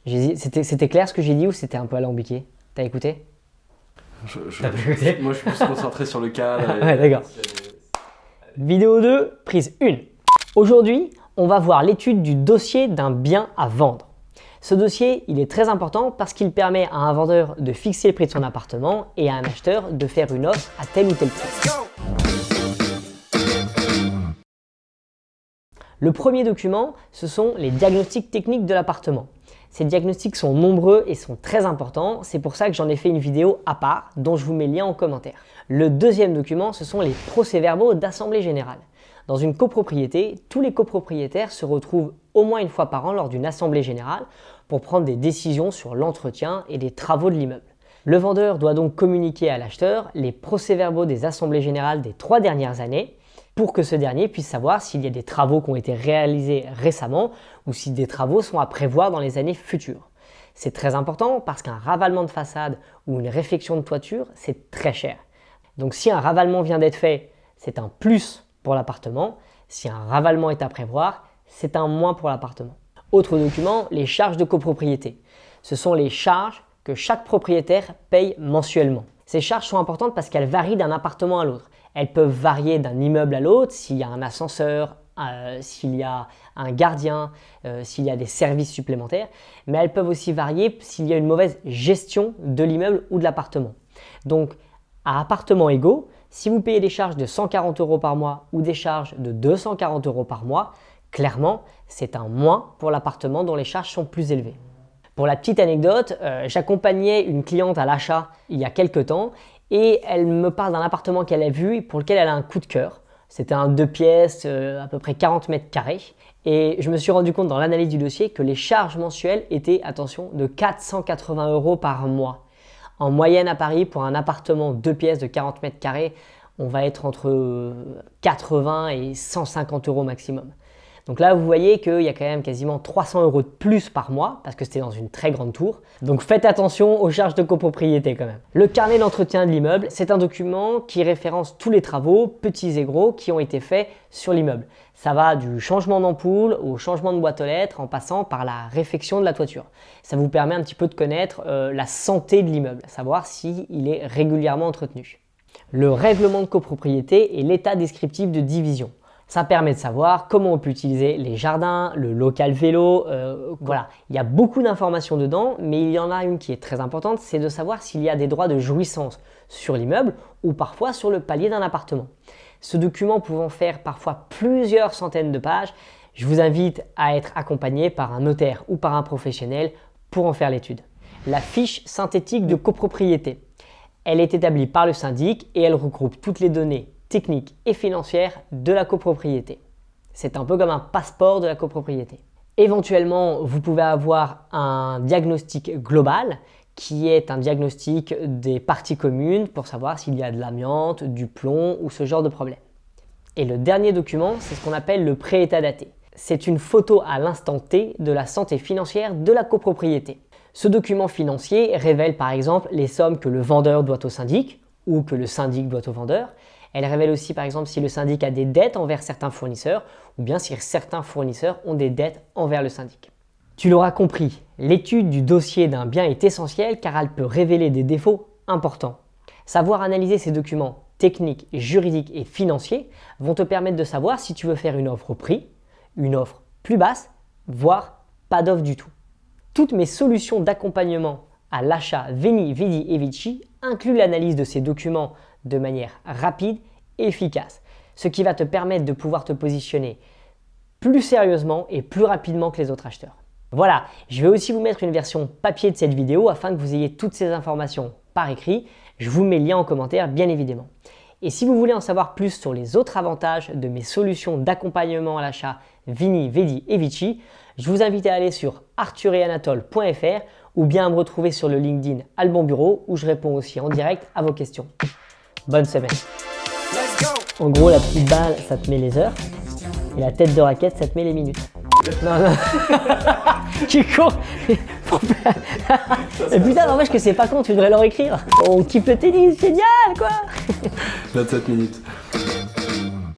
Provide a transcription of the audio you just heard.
C'était clair ce que j'ai dit ou c'était un peu alambiqué? T'as écouté? Moi, je suis plus concentré sur le cadre. Ouais, d'accord. Vidéo 2, prise 1. Aujourd'hui, on va voir l'étude du dossier d'un bien à vendre. Ce dossier, il est très important parce qu'il permet à un vendeur de fixer le prix de son appartement et à un acheteur de faire une offre à tel ou tel prix. Le premier document, ce sont les diagnostics techniques de l'appartement. Ces diagnostics sont nombreux et sont très importants, c'est pour ça que j'en ai fait une vidéo à part, dont je vous mets le lien en commentaire. Le deuxième document, ce sont les procès-verbaux d'assemblée générale. Dans une copropriété, tous les copropriétaires se retrouvent au moins une fois par an lors d'une assemblée générale pour prendre des décisions sur l'entretien et les travaux de l'immeuble. Le vendeur doit donc communiquer à l'acheteur les procès-verbaux des assemblées générales des 3 dernières années pour que ce dernier puisse savoir s'il y a des travaux qui ont été réalisés récemment ou si des travaux sont à prévoir dans les années futures. C'est très important parce qu'un ravalement de façade ou une réfection de toiture, c'est très cher. Donc si un ravalement vient d'être fait, c'est un plus pour l'appartement. Si un ravalement est à prévoir, c'est un moins pour l'appartement. Autre document, les charges de copropriété. Ce sont les charges que chaque propriétaire paye mensuellement. Ces charges sont importantes parce qu'elles varient d'un appartement à l'autre. Elles peuvent varier d'un immeuble à l'autre, s'il y a un ascenseur, s'il y a un gardien, s'il y a des services supplémentaires, mais elles peuvent aussi varier s'il y a une mauvaise gestion de l'immeuble ou de l'appartement. Donc, à appartements égaux, si vous payez des charges de 140 € par mois ou des charges de 240 € par mois, clairement, c'est un moins pour l'appartement dont les charges sont plus élevées. Pour la petite anecdote, j'accompagnais une cliente à l'achat il y a quelques temps et elle me parle d'un appartement qu'elle a vu et pour lequel elle a un coup de cœur. C'était un 2 pièces, à peu près 40 mètres carrés. Et je me suis rendu compte dans l'analyse du dossier que les charges mensuelles étaient, attention, de 480 € par mois. En moyenne à Paris, pour un appartement 2 pièces de 40 mètres carrés, on va être entre 80 et 150 € maximum. Donc là, vous voyez qu'il y a quand même quasiment 300 € de plus par mois, parce que c'était dans une très grande tour. Donc faites attention aux charges de copropriété quand même. Le carnet d'entretien de l'immeuble, c'est un document qui référence tous les travaux, petits et gros, qui ont été faits sur l'immeuble. Ça va du changement d'ampoule au changement de boîte aux lettres, en passant par la réfection de la toiture. Ça vous permet un petit peu de connaître la santé de l'immeuble, savoir s'il est régulièrement entretenu. Le règlement de copropriété et l'état descriptif de division. Ça permet de savoir comment on peut utiliser les jardins, le local vélo, voilà. Il y a beaucoup d'informations dedans, mais il y en a une qui est très importante, c'est de savoir s'il y a des droits de jouissance sur l'immeuble ou parfois sur le palier d'un appartement. Ce document pouvant faire parfois plusieurs centaines de pages, je vous invite à être accompagné par un notaire ou par un professionnel pour en faire l'étude. La fiche synthétique de copropriété. Elle est établie par le syndic et elle regroupe toutes les données techniques et financières de la copropriété. C'est un peu comme un passeport de la copropriété. Éventuellement, vous pouvez avoir un diagnostic global qui est un diagnostic des parties communes pour savoir s'il y a de l'amiante, du plomb ou ce genre de problème. Et le dernier document, c'est ce qu'on appelle le pré-état daté. C'est une photo à l'instant T de la santé financière de la copropriété. Ce document financier révèle par exemple les sommes que le vendeur doit au syndic ou que le syndic doit au vendeur. Elle révèle aussi par exemple si le syndic a des dettes envers certains fournisseurs ou bien si certains fournisseurs ont des dettes envers le syndic. Tu l'auras compris, l'étude du dossier d'un bien est essentielle car elle peut révéler des défauts importants. Savoir analyser ces documents techniques, juridiques et financiers vont te permettre de savoir si tu veux faire une offre au prix, une offre plus basse, voire pas d'offre du tout. Toutes mes solutions d'accompagnement à l'achat Veni, Vidi et Vici incluent l'analyse de ces documents de manière rapide et efficace, ce qui va te permettre de pouvoir te positionner plus sérieusement et plus rapidement que les autres acheteurs. Voilà, je vais aussi vous mettre une version papier de cette vidéo afin que vous ayez toutes ces informations par écrit. Je vous mets le lien en commentaire bien évidemment. Et si vous voulez en savoir plus sur les autres avantages de mes solutions d'accompagnement à l'achat Vini, Vedi et Vici, je vous invite à aller sur arthuretanatole.fr ou bien à me retrouver sur le LinkedIn Alban Bureau où je réponds aussi en direct à vos questions. Bonne semaine. En gros, la petite balle, ça te met les heures et la tête de raquette, ça te met les minutes. Non, non. Tu con. Mais putain, n'empêche que c'est pas con, tu devrais leur écrire. On kiffe le tennis, génial quoi. 27 minutes.